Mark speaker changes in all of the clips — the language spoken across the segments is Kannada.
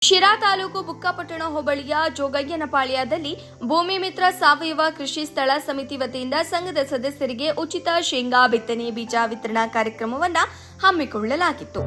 Speaker 1: ಶಿರಾ ತಾಲೂಕು ಬುಕ್ಕಾಪಟ್ಟಣ ಹೋಬಳಿಯ ಜೋಗಯ್ಯನಪಾಳ್ಯದಲ್ಲಿ ಭೂಮಿ ಮಿತ್ರ ಸಾವಯವ ಕೃಷಿ ಸ್ಥಳ ಸಮಿತಿ ವತಿಯಿಂದ ಸಂಘದ ಸದಸ್ಯರಿಗೆ ಉಚಿತ ಶೇಂಗಾ ಬಿತ್ತನೆ ಬೀಜ ವಿತರಣಾ ಕಾರ್ಯಕ್ರಮವನ್ನು ಹಮ್ಮಿಕೊಳ್ಳಲಾಗಿತ್ತು.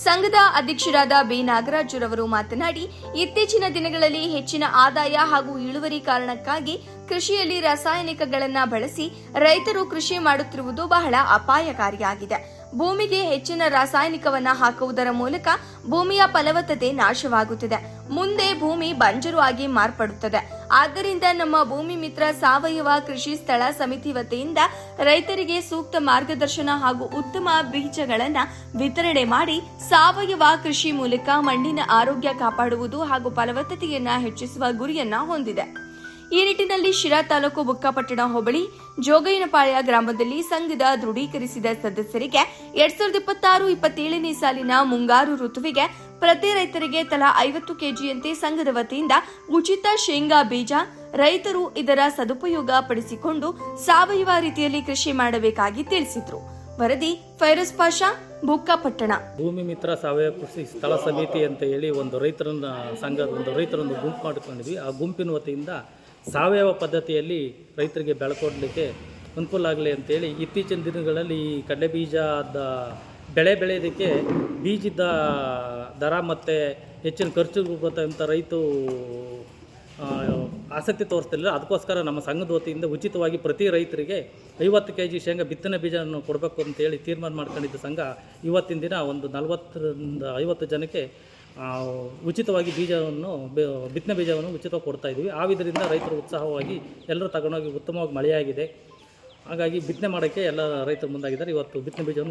Speaker 1: ಸಂಘದ ಅಧ್ಯಕ್ಷರಾದ ಬಿ ನಾಗರಾಜುರವರು ಮಾತನಾಡಿ, ಇತ್ತೀಚಿನ ದಿನಗಳಲ್ಲಿ ಹೆಚ್ಚಿನ ಆದಾಯ ಹಾಗೂ ಇಳುವರಿ ಕಾರಣಕ್ಕಾಗಿ ಕೃಷಿಯಲ್ಲಿ ರಾಸಾಯನಿಕಗಳನ್ನು ಬಳಸಿ ರೈತರು ಕೃಷಿ ಮಾಡುತ್ತಿರುವುದು ಬಹಳ ಅಪಾಯಕಾರಿಯಾಗಿದೆ. ಭೂಮಿಗೆ ಹೆಚ್ಚಿನ ರಾಸಾಯನಿಕವನ್ನು ಹಾಕುವುದರ ಮೂಲಕ ಭೂಮಿಯ ಫಲವತ್ತತೆ ನಾಶವಾಗುತ್ತಿದೆ. ಮುಂದೆ ಭೂಮಿ ಬಂಜರು ಆಗಿ ಮಾರ್ಪಡುತ್ತದೆ. ಆದ್ದರಿಂದ ನಮ್ಮ ಭೂಮಿ ಮಿತ್ರ ಸಾವಯವ ಕೃಷಿ ಸ್ಥಳ ಸಮಿತಿ ವತಿಯಿಂದ ರೈತರಿಗೆ ಸೂಕ್ತ ಮಾರ್ಗದರ್ಶನ ಹಾಗೂ ಉತ್ತಮ ಬೀಜಗಳನ್ನು ವಿತರಣೆ ಮಾಡಿ ಸಾವಯವ ಕೃಷಿ ಮೂಲಕ ಮಣ್ಣಿನ ಆರೋಗ್ಯ ಕಾಪಾಡುವುದು ಹಾಗೂ ಫಲವತ್ತತೆಯನ್ನು ಹೆಚ್ಚಿಸುವ ಗುರಿಯನ್ನ ಹೊಂದಿದೆ. ಈ ನಿಟ್ಟಿನಲ್ಲಿ ಶಿರಾ ತಾಲೂಕು ಬುಕ್ಕಾಪಟ್ಟಣ ಹೋಬಳಿ ಜೋಗಯ್ಯನಪಾಳ್ಯ ಗ್ರಾಮದಲ್ಲಿ ಸಂಘದ ದೃಢೀಕರಿಸಿದ ಸದಸ್ಯರಿಗೆ 2026-27ನೇ ಸಾಲಿನ ಮುಂಗಾರು ಋತುವಿಗೆ ಪ್ರತಿ ರೈತರಿಗೆ ತಲಾ 50 ಕೆಜಿಯಂತೆ ಸಂಘದ ವತಿಯಿಂದ ಉಚಿತ ಶೇಂಗಾ ಬೀಜ, ರೈತರು ಇದರ ಸದುಪಯೋಗ ಪಡಿಸಿಕೊಂಡು ಸಾವಯವ ರೀತಿಯಲ್ಲಿ ಕೃಷಿ ಮಾಡಬೇಕಾಗಿ ತಿಳಿಸಿದರು. ವರದಿ ಫೈರೋಜ್ ಪಾಷಾ, ಬುಕ್ಕಾಪಟ್ಟಣ.
Speaker 2: ಭೂಮಿ ಮಿತ್ರ ಸಾವಯವ ಕೃಷಿ ಸ್ಥಳ ಸಮಿತಿ ಅಂತ ಹೇಳಿ ಒಂದು ರೈತರನ್ನು ಗುಂಪು ಮಾಡಿಕೊಂಡಿದ್ವಿ. ಆ ಗುಂಪಿನ ವತಿಯಿಂದ ಸಾವಯವ ಪದ್ಧತಿಯಲ್ಲಿ ರೈತರಿಗೆ ಬೆಳ್ಕೊಡ್ಲಿಕ್ಕೆ ಅನುಕೂಲ ಆಗಲಿ ಅಂತೇಳಿ ಇತ್ತೀಚಿನ ದಿನಗಳಲ್ಲಿ ಈ ಕಡಲೆ ಬೀಜದ ಬೆಳೆಯೋದಕ್ಕೆ ಬೀಜದ ದರ ಮತ್ತು ಹೆಚ್ಚಿನ ಖರ್ಚು ಗೊತ್ತಂತ ರೈತರು ಆಸಕ್ತಿ ತೋರಿಸ್ತಿಲ್ಲ. ಅದಕ್ಕೋಸ್ಕರ ನಮ್ಮ ಸಂಘದ ವತಿಯಿಂದ ಉಚಿತವಾಗಿ ಪ್ರತಿ ರೈತರಿಗೆ 50 ಕೆಜಿ ಶೇಂಗಾ ಬಿತ್ತನೆ ಬೀಜವನ್ನು ಕೊಡಬೇಕು ಅಂತೇಳಿ ತೀರ್ಮಾನ ಮಾಡ್ಕೊಂಡಿದ್ದ ಸಂಘ ಇವತ್ತಿನ ದಿನ ಒಂದು 40ರಿಂದ 50 ಜನಕ್ಕೆ ಉಚಿತವಾಗಿ ಬಿತ್ತನೆ ಬೀಜವನ್ನು ಉಚಿತವಾಗಿ ಕೊಡ್ತಾ ಇದ್ದೀವಿ. ಆ ವಿಧದಿಂದ ರೈತರು ಉತ್ಸಾಹವಾಗಿ ಎಲ್ಲರೂ ತಗೊಂಡೋಗಿ ಉತ್ತಮವಾಗಿ ಮಳೆಯಾಗಿದೆ. ಹಾಗಾಗಿ ಬಿತ್ತನೆ ಮಾಡೋಕ್ಕೆ ಎಲ್ಲ ರೈತರು ಮುಂದಾಗಿದ್ದಾರೆ. ಇವತ್ತು ಬಿತ್ತನೆ ಬೀಜವನ್ನು